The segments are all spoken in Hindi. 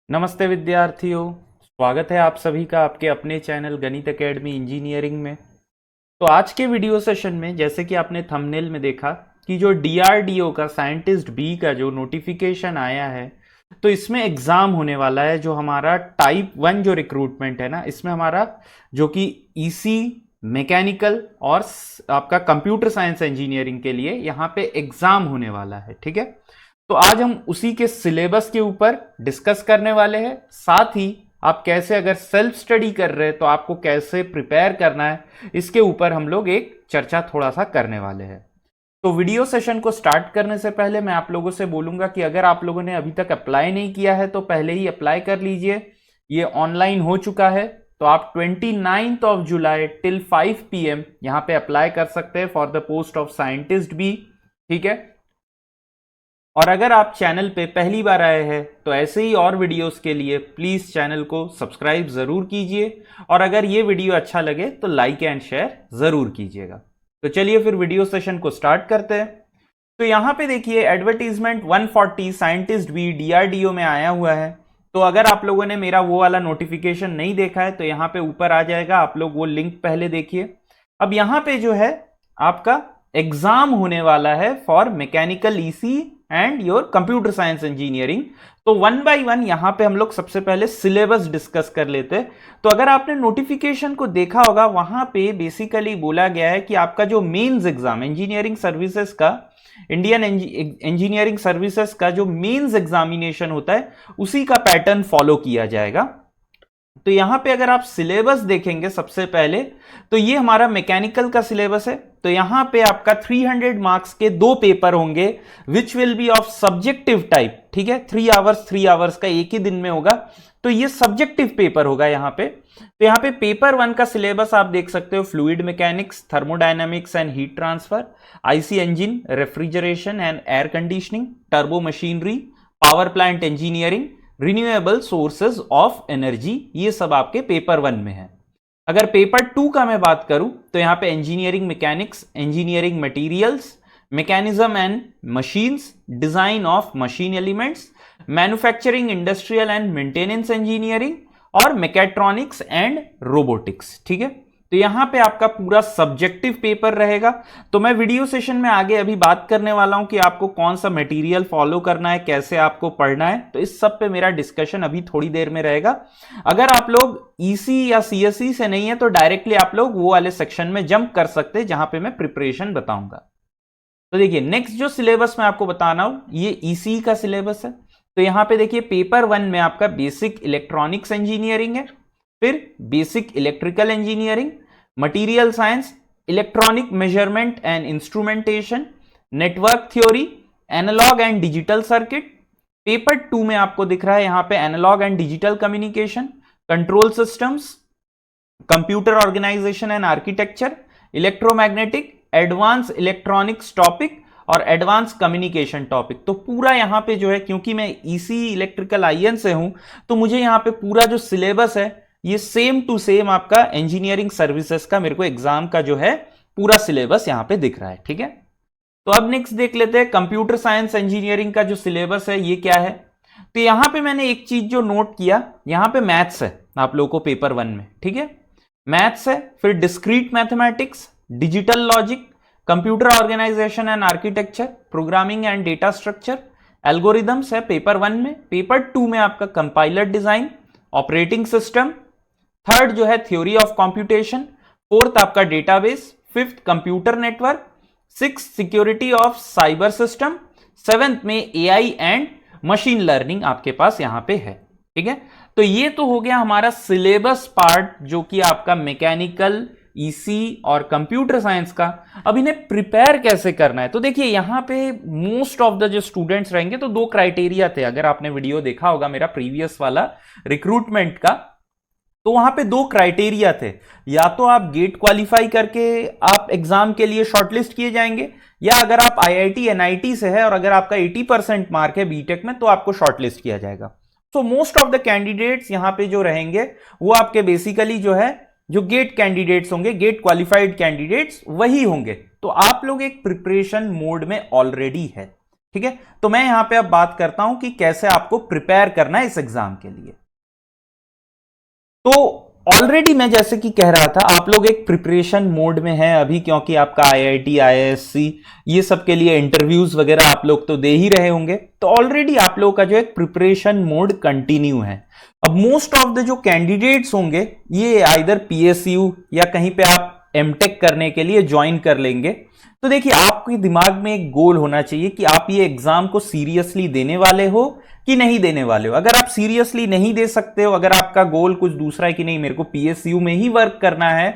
नमस्ते विद्यार्थियों। स्वागत है आप सभी का आपके अपने चैनल गणित एकेडमी इंजीनियरिंग में। तो आज के वीडियो सेशन में जैसे कि आपने थंबनेल में देखा कि जो डीआरडीओ का साइंटिस्ट बी का जो नोटिफिकेशन आया है, तो इसमें एग्जाम होने वाला है। जो हमारा टाइप 1 जो रिक्रूटमेंट है ना, इसमें हमारा जो कि ईसी मैकेनिकल और आपका कंप्यूटर साइंस इंजीनियरिंग के लिए यहाँ पे एग्जाम होने वाला है। ठीक है, तो आज हम उसी के सिलेबस के ऊपर डिस्कस करने वाले हैं। साथ ही आप कैसे अगर सेल्फ स्टडी कर रहे हैं तो आपको कैसे प्रिपेयर करना है, इसके ऊपर हम लोग एक चर्चा थोड़ा सा करने वाले हैं। तो वीडियो सेशन को स्टार्ट करने से पहले मैं आप लोगों से बोलूंगा कि अगर आप लोगों ने अभी तक अप्लाई नहीं किया है तो पहले ही अप्लाई कर लीजिए। ये ऑनलाइन हो चुका है, तो आप 29 जुलाई टिल 5 PM यहाँ पे अप्लाई कर सकते हैं for the post of scientist B. ठीक है, और अगर आप चैनल पे पहली बार आए हैं तो ऐसे ही और वीडियोस के लिए प्लीज चैनल को सब्सक्राइब जरूर कीजिए, और अगर ये वीडियो अच्छा लगे तो लाइक एंड शेयर जरूर कीजिएगा। तो चलिए फिर वीडियो सेशन को स्टार्ट करते हैं। तो यहां पे देखिए एडवर्टीजमेंट 140 साइंटिस्ट बी डीआरडीओ में आया हुआ है। तो अगर आप लोगों ने मेरा वो वाला नोटिफिकेशन नहीं देखा है तो यहाँ पे ऊपर आ जाएगा, आप लोग वो लिंक पहले देखिए। अब यहाँ पे जो है आपका एग्जाम होने वाला है for mechanical EC and your computer science engineering. तो वन बाय वन यहां पे हम लोग सबसे पहले सिलेबस डिस्कस कर लेते हैं। तो अगर आपने नोटिफिकेशन को देखा होगा, वहां पे बेसिकली बोला गया है कि आपका जो मेंस एग्जाम इंजीनियरिंग सर्विसेज का, इंडियन इंजीनियरिंग सर्विसेज का जो मेंस एग्जामिनेशन होता है उसी का पैटर्न फॉलो किया जाएगा। तो यहां पे अगर आप सिलेबस देखेंगे सबसे पहले, तो ये हमारा मैकेनिकल का सिलेबस है। तो यहां पे आपका 300 मार्क्स के दो पेपर होंगे which will be of subjective type. ठीक है, 3 आवर्स का एक ही दिन में होगा, तो ये सब्जेक्टिव पेपर होगा यहां पे। तो यहां पे पेपर 1 का सिलेबस आप देख सकते हो, fluid mechanics, thermodynamics and heat transfer, IC engine, refrigeration and air conditioning, turbo machinery, power plant engineering, renewable sources of energy, ये सब आपके पेपर 1 में है। अगर पेपर 2 का मैं बात करूं तो यहां पे engineering mechanics, engineering materials, mechanism and machines, design of machine elements, manufacturing industrial and maintenance engineering और मैकेट्रॉनिक्स एंड रोबोटिक्स। ठीक है, तो यहां पे आपका पूरा सब्जेक्टिव पेपर रहेगा। तो मैं वीडियो सेशन में आगे अभी बात करने वाला हूं कि आपको कौन सा मटेरियल फॉलो करना है, कैसे आपको पढ़ना है, तो इस सब पे मेरा डिस्कशन अभी थोड़ी देर में रहेगा। अगर आप लोग ईसी या सीएसई से नहीं है तो डायरेक्टली आप लोग वो वाले सेक्शन में जंप कर सकते हैं जहां पे मैं प्रिपरेशन बताऊंगा। तो देखिए नेक्स्ट जो सिलेबस मैं आपको बताना हूं ये ईसी का सिलेबस है। तो यहां पे देखिए पेपर 1 में आपका बेसिक इलेक्ट्रॉनिक्स इंजीनियरिंग है, फिर basic electrical engineering, material science, electronic measurement and instrumentation, network theory, analogue and digital circuit. Paper 2 में आपको दिख रहा है यहां पे analogue and digital communication, control systems, computer organisation and architecture, electromagnetic, advance electronics topic और एडवांस कम्युनिकेशन टॉपिक। तो पूरा यहां पे जो है, क्योंकि मैं ईसी इलेक्ट्रिकल आईएन से हूं तो मुझे यहां पे पूरा जो सिलेबस है ये सेम टू सेम आपका इंजीनियरिंग सर्विसेज का मेरे को एग्जाम का जो है पूरा सिलेबस यहां पे दिख रहा है। ठीक है, तो अब नेक्स्ट देख लेते हैं कंप्यूटर साइंस इंजीनियरिंग का जो सिलेबस है ये क्या है। तो यहां पे मैंने एक चीज जो नोट किया, यहां पे मैथ्स है आप लोगों को पेपर 1 में। ठीक है, मैथ्स है, फिर discrete mathematics, digital logic, computer organisation and architecture, programming and data structure, algorithms है पेपर 1 में। पेपर 2 में आपका compiler design, operating system, third जो है थ्योरी ऑफ कंप्यूटेशन, फोर्थ आपका database, fifth computer network, six security of cyber system, seventh में एआई एंड मशीन लर्निंग आपके पास यहां पे है। ठीक है, तो ये तो हो गया हमारा सिलेबस पार्ट जो कि आपका मैकेनिकल, ईसी और कंप्यूटर साइंस का। अब इन्हें प्रिपेयर कैसे करना है, तो देखिए यहां पे मोस्ट ऑफ द जो स्टूडेंट्स रहेंगे, तो दो क्राइटेरिया थे। अगर आपने वीडियो देखा होगा मेरा प्रीवियस वाला रिक्रूटमेंट का, तो वहां पे दो क्राइटेरिया थे, या तो आप गेट क्वालिफाई करके आप एग्जाम के लिए शॉर्टलिस्ट किए जाएंगे, या अगर आप आईआईटी एनआईटी से है और अगर आपका 80% मार्क है बीटेक में तो आपको शॉर्टलिस्ट किया जाएगा। तो मोस्ट ऑफ द कैंडिडेट्स यहां पे जो रहेंगे वो आपके बेसिकली जो है जो गेट कैंडिडेट्स होंगे, गेट क्वालिफाइड कैंडिडेट्स वही होंगे। तो आप लोग एक प्रिपरेशन मोड में ऑलरेडी है। ठीक है, तो मैं यहां पे अब बात करता हूं कि कैसे आपको प्रिपेयर करना है इस एग्जाम के लिए। तो ऑलरेडी मैं जैसे कि कह रहा था, आप लोग एक प्रिपरेशन मोड में हैं अभी, क्योंकि आपका आईआईटी, आईआईएससी ये सब के लिए इंटरव्यूज वगैरह आप लोग तो दे ही रहे होंगे, तो ऑलरेडी आप लोगों का जो एक प्रिपरेशन मोड कंटिन्यू है। अब मोस्ट ऑफ द जो कैंडिडेट्स होंगे ये आइदर पीएसयू या कहीं पे आप एमटेक करने के लिए ज्वाइन कर लेंगे। तो देखिए, आपके दिमाग में एक गोल होना चाहिए कि आप ये एग्जाम को सीरियसली देने वाले हो कि नहीं देने वाले हो। अगर आप सीरियसली नहीं दे सकते हो, अगर आपका गोल कुछ दूसरा है कि नहीं मेरे को पीएसयू में ही वर्क करना है,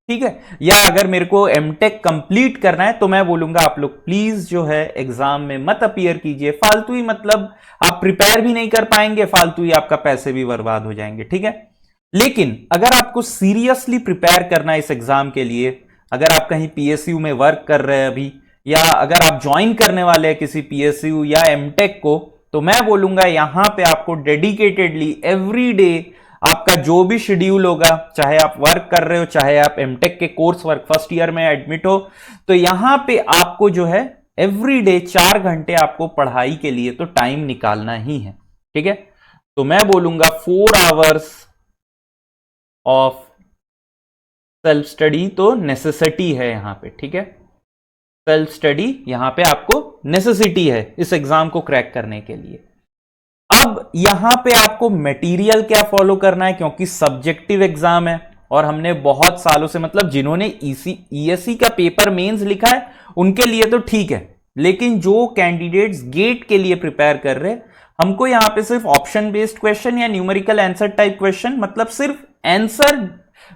ठीक है, या अगर मेरे को एमटेक कंप्लीट करना है, तो मैं बोलूंगा आप लोग प्लीज जो है एग्जाम में मत अपीयर कीजिए। फालतू ही, मतलब आप प्रिपेयर भी नहीं कर पाएंगे, फालतू ही आपका पैसे भी बर्बाद हो जाएंगे, ठीक है। लेकिन अगर आपको सीरियसली प्रिपेयर करना है इस एग्जाम के लिए, अगर आप कहीं पीएसयू में वर्क कर रहे हैं अभी, या अगर आप ज्वाइन करने वाले हैं किसी पीएसयू या एमटेक को, तो मैं बोलूंगा यहां पे आपको डेडिकेटेडली एवरी डे आपका जो भी शेड्यूल होगा, चाहे आप वर्क कर रहे हो, चाहे आप एमटेक के कोर्स वर्क फर्स्ट ईयर में एडमिट हो, तो यहां पे आपको जो है एवरी डे 4 घंटे आपको पढ़ाई के लिए तो टाइम निकालना ही है, ठीक है। तो मैं बोलूंगा 4 आवर्स ऑफ सेल्फ स्टडी तो नेसेसिटी है यहां पे, ठीक है। सेल्फ स्टडी यहां पे आपको नेसेसिटी है इस एग्जाम को क्रैक करने के लिए। अब यहां पे आपको मटेरियल क्या फॉलो करना है, क्योंकि सब्जेक्टिव एग्जाम है और हमने बहुत सालों से, मतलब जिन्होंने ईएससी का पेपर मेंस लिखा है उनके लिए तो ठीक है, लेकिन जो कैंडिडेट्स गेट के लिए प्रिपेयर कर रहे हैं, हमको यहां पे सिर्फ ऑप्शन बेस्ड क्वेश्चन या न्यूमेरिकल आंसर टाइप क्वेश्चन, मतलब सिर्फ आंसर,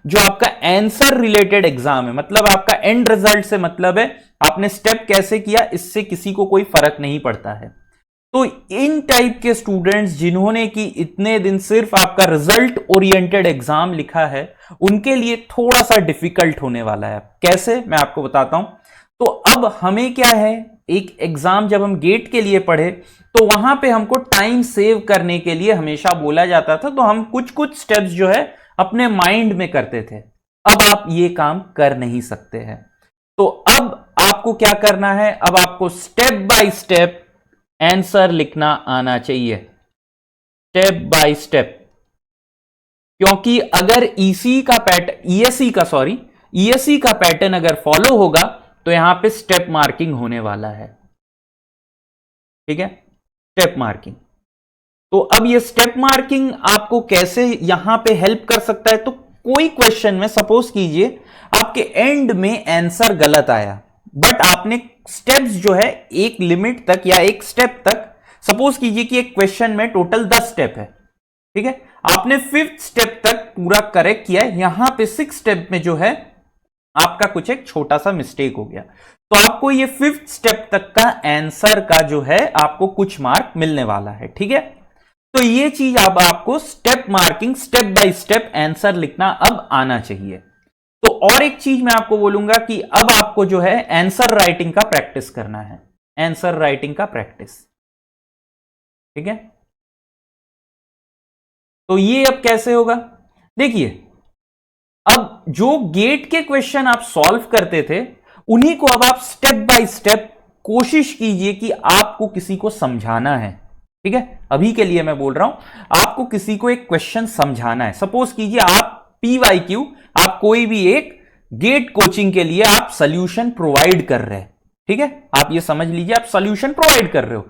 जो आपका आंसर रिलेटेड एग्जाम है, मतलब आपका एंड रिजल्ट से मतलब है आपने स्टेप कैसे किया, इससे किसी को कोई फर्क नहीं पड़ता है। तो इन टाइप के स्टूडेंट्स जिन्होंने कि इतने दिन सिर्फ आपका रिजल्ट ओरिएंटेड एग्जाम लिखा है, उनके लिए थोड़ा सा डिफिकल्ट होने वाला है। कैसे, मैं आपको बताता हूं। तो अब हमें क्या है, एक एग्जाम जब हम गेट के लिए पढ़े तो वहां पे हमको टाइम सेव करने के लिए हमेशा बोला जाता था, तो हम कुछ कुछ स्टेप्स जो है अपने माइंड में करते थे। अब आप ये काम कर नहीं सकते हैं। तो अब आपको क्या करना है, अब आपको स्टेप बाय स्टेप आंसर लिखना आना चाहिए, स्टेप बाय स्टेप। क्योंकि अगर ईएससी का पैटर्न अगर फॉलो होगा तो यहां पे स्टेप मार्किंग होने वाला है, ठीक है, स्टेप मार्किंग। तो अब ये स्टेप मार्किंग आपको कैसे यहां पे हेल्प कर सकता है, तो कोई क्वेश्चन में सपोज कीजिए आपके एंड में आंसर गलत आया, बट आपने स्टेप्स जो है एक लिमिट तक या एक स्टेप तक, सपोज कीजिए कि एक क्वेश्चन में टोटल 10 स्टेप है, ठीक है, आपने 5th स्टेप तक पूरा करेक्ट किया है, यहां पे 6th स्टेप में जो है आपका कुछ एक छोटा सा मिस्टेक हो गया, तो आपको ये 5th स्टेप तक का आंसर का जो है आपको कुछ मार्क मिलने वाला है, ठीक है। तो ये चीज अब आपको step marking, step by step answer लिखना अब आना चाहिए। तो और एक चीज मैं आपको बोलूंगा कि अब आपको जो है आंसर राइटिंग का प्रैक्टिस करना है, आंसर राइटिंग का प्रैक्टिस, ठीक है। तो ये अब कैसे होगा, देखिए, अब जो गेट के क्वेश्चन आप सॉल्व करते थे उन्हीं को अब आप स्टेप बाय स्टेप कोशिश कीजिए कि आपको किसी को समझाना है, ठीक है। अभी के लिए मैं बोल रहा हूं आपको किसी को एक क्वेश्चन समझाना है। सपोज कीजिए आप पीवाईक्यू, आप कोई भी एक गेट कोचिंग के लिए आप सॉल्यूशन प्रोवाइड कर रहे हैं, ठीक है, आप ये समझ लीजिए आप सॉल्यूशन प्रोवाइड कर रहे हो,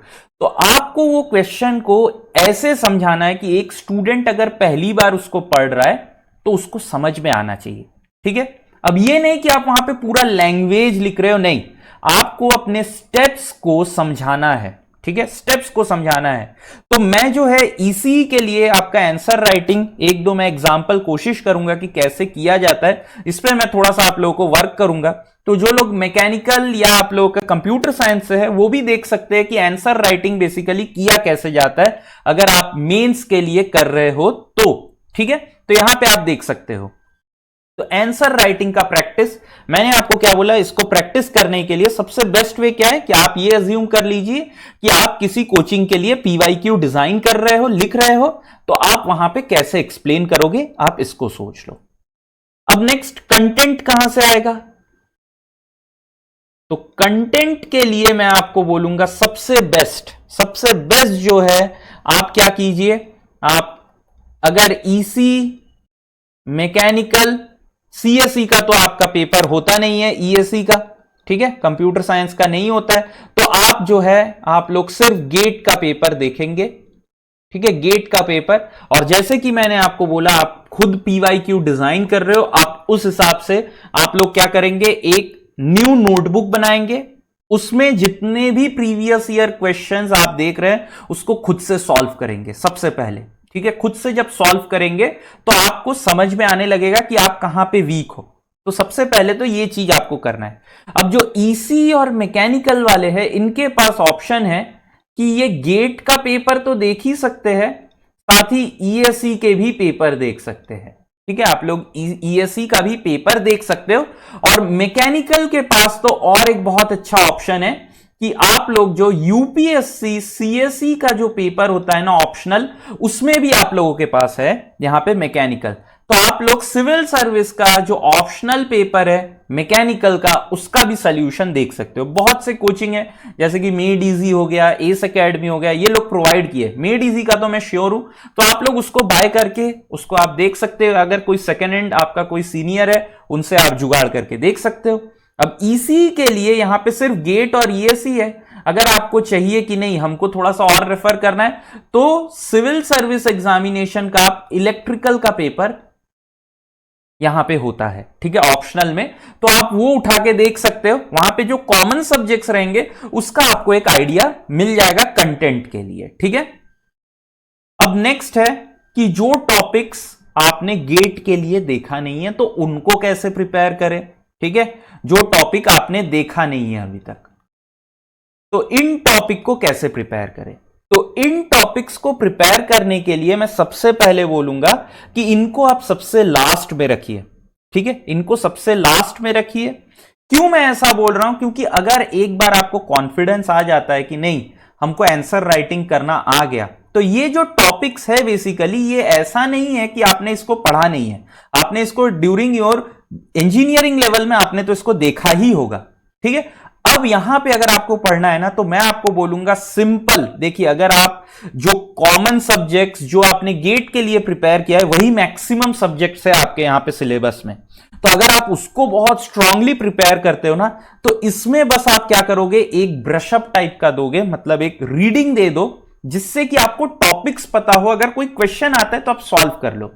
तो आपको वो क्वेश्चन को ऐसे समझाना है कि एक स्टूडेंट अगर पहली बार उसको पढ़ रहा है तो उसको समझ में आना चाहिए, ठीक है। अब ये नहीं कि आप वहां पे पूरा लैंग्वेज लिख रहे हो, नहीं, आपको अपने स्टेप्स को समझाना है, ठीक है, स्टेप्स को समझाना है। तो मैं जो है इसी के लिए आपका आंसर राइटिंग एक दो मैं एग्जांपल कोशिश करूंगा कि कैसे किया जाता है, इस पर मैं थोड़ा सा आप लोगों को वर्क करूंगा। तो जो लोग मैकेनिकल या आप लोगों का कंप्यूटर साइंस से है वो भी देख सकते हैं कि आंसर राइटिंग बेसिकली किया कैसे जाता है, अगर आप मेंस के लिए कर रहे हो तो, ठीक है। तो यहां पे आप देख सकते हो। तो आंसर राइटिंग का प्रैक्टिस मैंने आपको क्या बोला, इसको प्रैक्टिस करने के लिए सबसे बेस्ट वे क्या है कि आप ये अज्यूम कर लीजिए कि आप किसी कोचिंग के लिए पीवाईक्यू डिजाइन कर रहे हो, लिख रहे हो, तो आप वहां पे कैसे एक्सप्लेन करोगे, आप इसको सोच लो। अब नेक्स्ट कंटेंट कहां से आएगा, तो कंटेंट के लिए मैं आपको बोलूंगा सबसे बेस्ट जो है, आप क्या कीजिए, आप अगर ईसी, मैकेनिकल, सीएसई का तो आपका पेपर होता नहीं है, ईएसई का, ठीक है, कंप्यूटर साइंस का नहीं होता है, तो आप जो है आप लोग सिर्फ गेट का पेपर देखेंगे, ठीक है, गेट का पेपर। और जैसे कि मैंने आपको बोला, आप खुद पीवाईक्यू डिजाइन कर रहे हो, आप उस हिसाब से आप लोग क्या करेंगे, एक न्यू नोटबुक बनाएंगे, उसमें जितने भी प्रीवियस ईयर क्वेश्चंस आप देख रहे हैं उसको खुद से सॉल्व करेंगे सबसे पहले, ठीक है। खुद से जब सॉल्व करेंगे तो आपको समझ में आने लगेगा कि आप कहां पे वीक हो, तो सबसे पहले तो ये चीज आपको करना है। अब जो ईसी और मैकेनिकल वाले हैं, इनके पास ऑप्शन है कि ये गेट का पेपर तो देख ही सकते हैं, साथ ही ईएससी के भी पेपर देख सकते हैं, ठीक है, आप लोग ईएससी का भी पेपर देख सकते हो। और मैकेनिकल के पास तो और एक बहुत अच्छा ऑप्शन है कि आप लोग जो यूपीएससी सीएसई का जो पेपर होता है ना ऑप्शनल, उसमें भी आप लोगों के पास है यहां पे मैकेनिकल, तो आप लोग सिविल सर्विस का जो ऑप्शनल पेपर है मैकेनिकल का, उसका भी सॉल्यूशन देख सकते हो। बहुत से कोचिंग है, जैसे कि मेड इजी हो गया, एस एकेडमी हो गया, ये लोग प्रोवाइड किए। मेड इजी का तो मैं श्योर हूं, तो आप लोग उसको बाय करके उसको आप देख सकते हो। अगर कोई सेकेंड हैंड आपका कोई सीनियर है, उनसे आप जुगाड़ करके देख सकते हो। अब ईसी के लिए यहां पे सिर्फ गेट और ईएससी है। अगर आपको चाहिए कि नहीं हमको थोड़ा सा और रेफर करना है, तो सिविल सर्विस एग्जामिनेशन का आप इलेक्ट्रिकल का पेपर यहां पे होता है, ठीक है, ऑप्शनल में, तो आप वो उठा के देख सकते हो। वहां पे जो कॉमन सब्जेक्ट्स रहेंगे उसका आपको एक आइडिया मिल जाएगा कंटेंट के लिए, ठीक है। अब नेक्स्ट है कि जो टॉपिक्स आपने गेट के लिए देखा नहीं है तो उनको कैसे प्रिपेयर करें, ठीक है। जो टॉपिक आपने देखा नहीं है अभी तक, तो इन टॉपिक को कैसे प्रिपेयर करें। तो इन टॉपिक्स को प्रिपेयर करने के लिए मैं सबसे पहले बोलूंगा कि इनको आप सबसे लास्ट में रखिए, ठीक है, इनको सबसे लास्ट में रखिए। क्यों मैं ऐसा बोल रहा हूं, क्योंकि अगर एक बार आपको कॉन्फिडेंस आ जाता है कि नहीं हमको आंसर राइटिंग करना आ गया, तो ये जो टॉपिक्स है बेसिकली ये ऐसा नहीं है कि आपने इसको पढ़ा नहीं है, आपने इसको ड्यूरिंग योर इंजीनियरिंग लेवल में आपने तो इसको देखा ही होगा, ठीक है। अब यहां पे अगर आपको पढ़ना है ना, तो मैं आपको बोलूंगा सिंपल, देखिए अगर आप जो कॉमन सब्जेक्ट्स जो आपने गेट के लिए प्रिपेयर किया है वही मैक्सिमम सब्जेक्ट्स है आपके यहां पे सिलेबस में, तो अगर आप उसको बहुत स्ट्रांगली प्रिपेयर करते हो ना, तो इसमें बस आप क्या करोगे, एक ब्रशअप टाइप का दोगे, मतलब एक रीडिंग दे दो, जिससे कि आपको टॉपिक्स पता हो, अगर कोई क्वेश्चन आता है तो आप सॉल्व कर लो,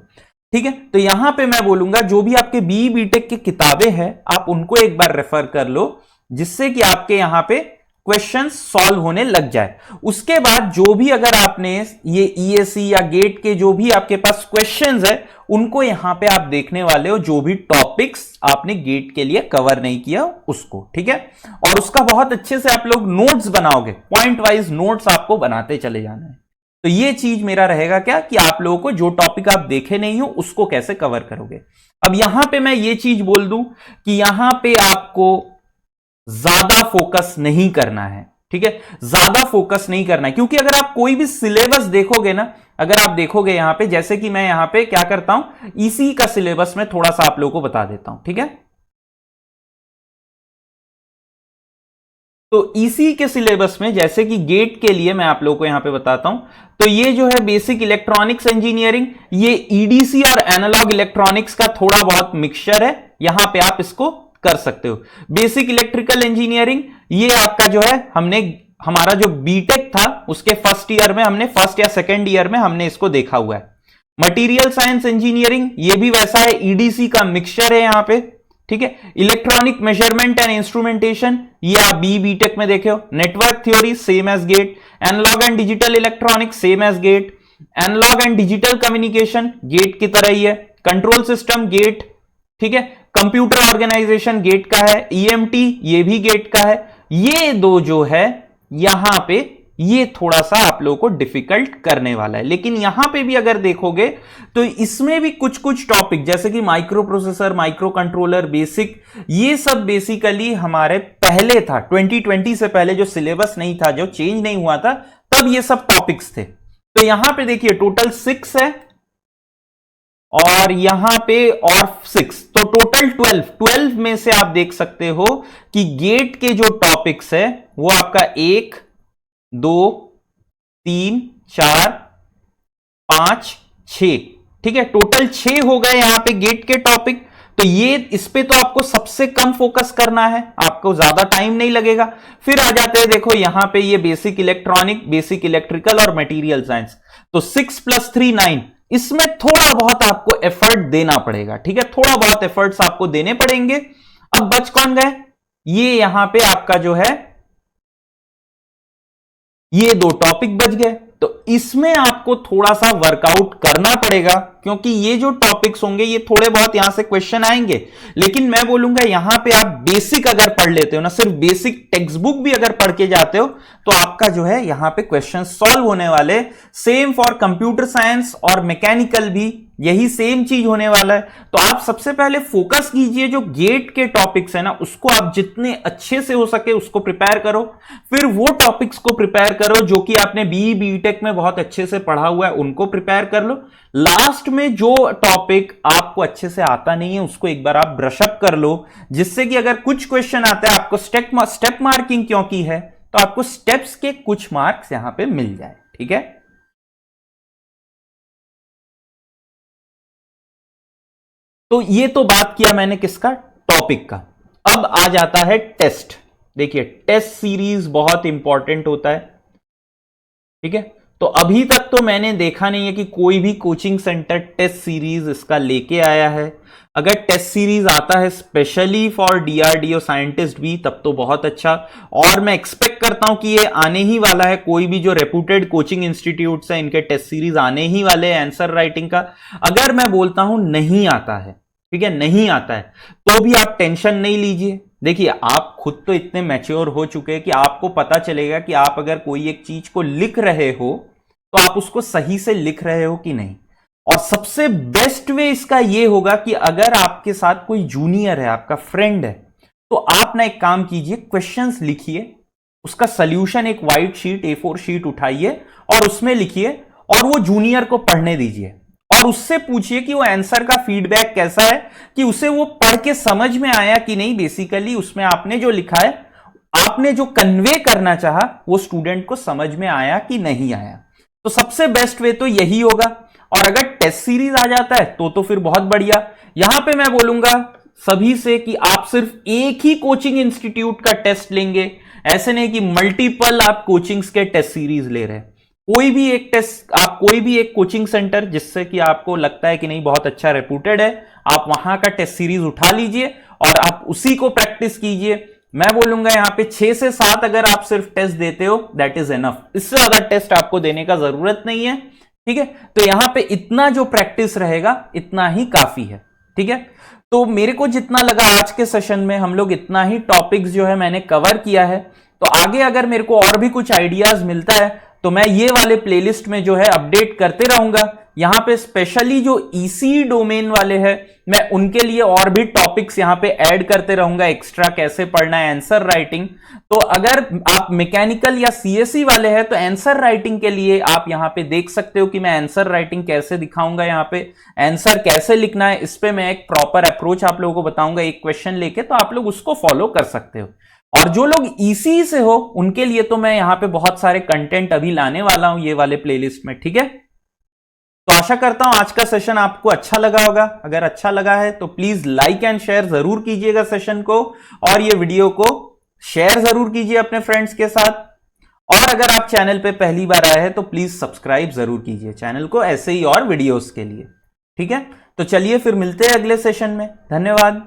ठीक है। तो यहां पे मैं बोलूंगा जो भी आपके बीई बीटेक की किताबें हैं आप उनको एक बार रेफर कर लो, जिससे कि आपके यहां पे क्वेश्चन सॉल्व होने लग जाए। उसके बाद जो भी अगर आपने ये ईएससी या गेट के जो भी आपके पास क्वेश्चंस है उनको यहां पे आप देखने वाले हो, जो भी टॉपिक्स आपने गेट के लिए कवर नहीं किया उसको, ठीक है। और उसका बहुत अच्छे से आप लोग नोट्स बनाओगे, पॉइंट वाइज नोट्स आपको बनाते चले जाना है। तो ये चीज मेरा रहेगा क्या कि आप लोगों को जो टॉपिक आप देखे नहीं हो उसको कैसे कवर करोगे। अब यहां पे मैं ये चीज बोल दूं कि यहां पे आपको ज्यादा फोकस नहीं करना है, ठीक है, ज्यादा फोकस नहीं करना है, क्योंकि अगर आप कोई भी सिलेबस देखोगे ना, अगर आप देखोगे यहां पे, जैसे कि मैं यहां पे क्या करता हूं, इसी का सिलेबस में थोड़ा सा आप लोगों को बता देता हूं, ठीक है। तो इसी के सिलेबस में जैसे कि गेट के लिए मैं आप लोगों को यहां पे बताता हूं, तो ये जो है बेसिक इलेक्ट्रॉनिक्स इंजीनियरिंग, ये ईडीसी और एनालॉग इलेक्ट्रॉनिक्स का थोड़ा बहुत मिक्सचर है, यहां पे आप इसको कर सकते हो। बेसिक इलेक्ट्रिकल इंजीनियरिंग ये आपका जो है, हमने हमारा जो बीटेक था उसके फर्स्ट ईयर में, हमने फर्स्ट या सेकेंड ईयर में हमने इसको देखा हुआ है। मटेरियल साइंस इंजीनियरिंग ये भी वैसा है, ईडीसी का मिक्सचर है यहां पे, ठीक है। इलेक्ट्रॉनिक मेजरमेंट एंड इंस्ट्रूमेंटेशन ये आप बीटेक में देखे हो। Network theory same as GATE. Analogue and digital electronics same as GATE. Analogue and digital communication GATE की तरह ही है। कंट्रोल सिस्टम गेट, ठीक है। कंप्यूटर ऑर्गेनाइजेशन गेट का है। ईएमटी ये भी गेट का है। ये दो जो है यहां पे ये थोड़ा सा आप लोगों को डिफिकल्ट करने वाला है, लेकिन यहां पे भी अगर देखोगे तो इसमें भी कुछ कुछ टॉपिक जैसे कि micro processor, micro controller, basic, ये सब बेसिकली हमारे पहले था, 2020 से पहले जो सिलेबस नहीं था, जो चेंज नहीं हुआ था, तब ये सब टॉपिक्स थे। तो यहां पे देखिए टोटल 6 है और यहां पे और 6, तो टोटल 12 में से आप देख सकते हो कि गेट के जो टॉपिक्स है वो आपका 1 2 3 4 5 6, ठीक है, टोटल 6 हो गए यहां पे गेट के टॉपिक। तो ये इस पे तो आपको सबसे कम फोकस करना है, आपको ज्यादा टाइम नहीं लगेगा। फिर आ जाते हैं, देखो यहां पे ये बेसिक इलेक्ट्रॉनिक, बेसिक इलेक्ट्रिकल और मटेरियल साइंस, तो 6 + 3 9, इसमें थोड़ा बहुत आपको एफर्ट देना पड़ेगा, ठीक है, थोड़ा बहुत एफर्ट्स आपको देने पड़ेंगे। अब बच कौन गए, ये यहां पे आपका जो है ये 2 टॉपिक बच गए। तो इसमें आपको थोड़ा सा वर्कआउट करना पड़ेगा, क्योंकि ये जो टॉपिक्स होंगे ये थोड़े बहुत यहां से क्वेश्चन आएंगे, लेकिन मैं बोलूंगा यहां पे आप बेसिक अगर पढ़ लेते हो ना, सिर्फ बेसिक टेक्स्ट बुक भी अगर पढ़ के जाते हो तो आपका जो है यहां पे क्वेश्चन सॉल्व होने वाले। सेम फॉर कंप्यूटर साइंस और मैकेनिकल भी यही सेम चीज होने वाला है। तो आप सबसे पहले फोकस कीजिए, जो गेट के टॉपिक्स है ना उसको आप जितने अच्छे से हो सके उसको प्रिपेयर करो। फिर वो टॉपिक्स को प्रिपेयर करो जो कि आपने बीटेक में बहुत अच्छे से पढ़ा हुआ है, उनको प्रिपेयर कर लो। लास्ट में जो टॉपिक आपको अच्छे से आता नहीं है उसको एक बार आप ब्रशअप कर लो, जिससे कि अगर कुछ क्वेश्चन आता है आपको स्टेप मार्किंग क्योंकि है तो आपको स्टेप्स के कुछ मार्क्स यहां पे मिल जाए, ठीक है। तो ये तो बात किया मैंने किसका, टॉपिक का। अब आ जाता है टेस्ट। देखिए टेस्ट सीरीज बहुत इंपॉर्टेंट होता है, ठीक है। तो अभी तक तो मैंने देखा नहीं है कि कोई भी कोचिंग सेंटर टेस्ट सीरीज इसका लेके आया है। अगर टेस्ट सीरीज आता है स्पेशली फॉर डीआरडीओ साइंटिस्ट भी, तब तो बहुत अच्छा। और मैं एक्सपेक्ट करता हूं कि ये आने ही वाला है, कोई भी जो रेप्यूटेड कोचिंग इंस्टीट्यूट्स है इनके टेस्ट सीरीज आने ही वाले हैं आंसर राइटिंग का। अगर मैं बोलता हूं नहीं आता है, ठीक है, नहीं आता है, तो भी आप टेंशन नहीं लीजिए। देखिए आप खुद तो इतने मैच्योर हो चुके हैं कि आपको पता चलेगा कि आप अगर कोई एक चीज को लिख रहे हो तो आप उसको सही से लिख रहे हो कि नहीं। और सबसे बेस्ट वे इसका यह होगा कि अगर आपके साथ कोई जूनियर है, आपका फ्रेंड है, तो आप ना एक काम कीजिए, क्वेश्चंस लिखिए, उसका सॉल्यूशन एक वाइट शीट A4 शीट उठाइए और उसमें लिखिए और वो जूनियर को पढ़ने दीजिए और उससे पूछिए कि वो आंसर का फीडबैक कैसा है, कि उसे वो पढ़ के समझ में आया कि नहीं। बेसिकली उसमें आपने जो लिखा है, आपने जो कन्वे करना चाहा वो स्टूडेंट को समझ में आया कि नहीं आया। तो सबसे बेस्ट वे तो यही होगा। और अगर टेस्ट सीरीज आ जाता है तो फिर बहुत बढ़िया। यहां पे मैं बोलूंगा सभी से कि आप सिर्फ एक ही कोचिंग इंस्टीट्यूट का टेस्ट लेंगे, ऐसे नहीं कि मल्टीपल आप कोचिंग्स के टेस्ट सीरीज ले रहे हैं। कोई भी एक टेस्ट, आप कोई भी एक कोचिंग सेंटर जिससे कि आपको लगता है कि नहीं बहुत अच्छा रेप्यूटेड है, आप वहां का टेस्ट सीरीज उठा लीजिए और आप उसी को प्रैक्टिस कीजिए। मैं बोलूंगा यहां पे 6 से 7 अगर आप सिर्फ टेस्ट देते हो दैट इज एनफ, इससे ज्यादा टेस्ट आपको देने का जरूरत नहीं है, ठीक है। तो यहां पे इतना जो प्रैक्टिस रहेगा इतना ही काफी है, ठीक है। तो मेरे को जितना लगा आज के सेशन में हम लोग इतना ही टॉपिक्स जो है मैंने कवर किया है। तो आगे अगर मेरे को और भी कुछ आइडियाज मिलता है तो मैं ये वाले प्लेलिस्ट में जो है अपडेट करते रहूंगा। यहां पे स्पेशली जो ईसी डोमेन वाले हैं मैं उनके लिए और भी टॉपिक्स यहां पे ऐड करते रहूंगा, एक्स्ट्रा कैसे पढ़ना है आंसर राइटिंग। तो अगर आप मैकेनिकल या सीएसई वाले हैं तो आंसर राइटिंग के लिए आप यहां पे देख सकते हो कि मैं आंसर राइटिंग कैसे दिखाऊंगा, यहां पे आंसर कैसे लिखना है, इस पे मैं एक प्रॉपर अप्रोच आप लोगों को बताऊंगा एक क्वेश्चन लेके, तो आप लोग उसको फॉलो कर सकते हो। और जो लोग ईसी से हो उनके लिए तो मैं यहां पे बहुत सारे कंटेंट अभी लाने वाला हूं ये वाले प्लेलिस्ट में, ठीक है। तो आशा करता हूं आज का सेशन आपको अच्छा लगा होगा। अगर अच्छा लगा है तो प्लीज लाइक एंड शेयर जरूर कीजिएगा सेशन को, और ये वीडियो को शेयर जरूर कीजिए अपने फ्रेंड्स के साथ। और अगर आप चैनल पे पहली बार आए हैं तो प्लीज सब्सक्राइब जरूर कीजिए चैनल को ऐसे ही और वीडियोस के लिए, ठीक है। तो चलिए फिर मिलते हैं अगले सेशन में। धन्यवाद।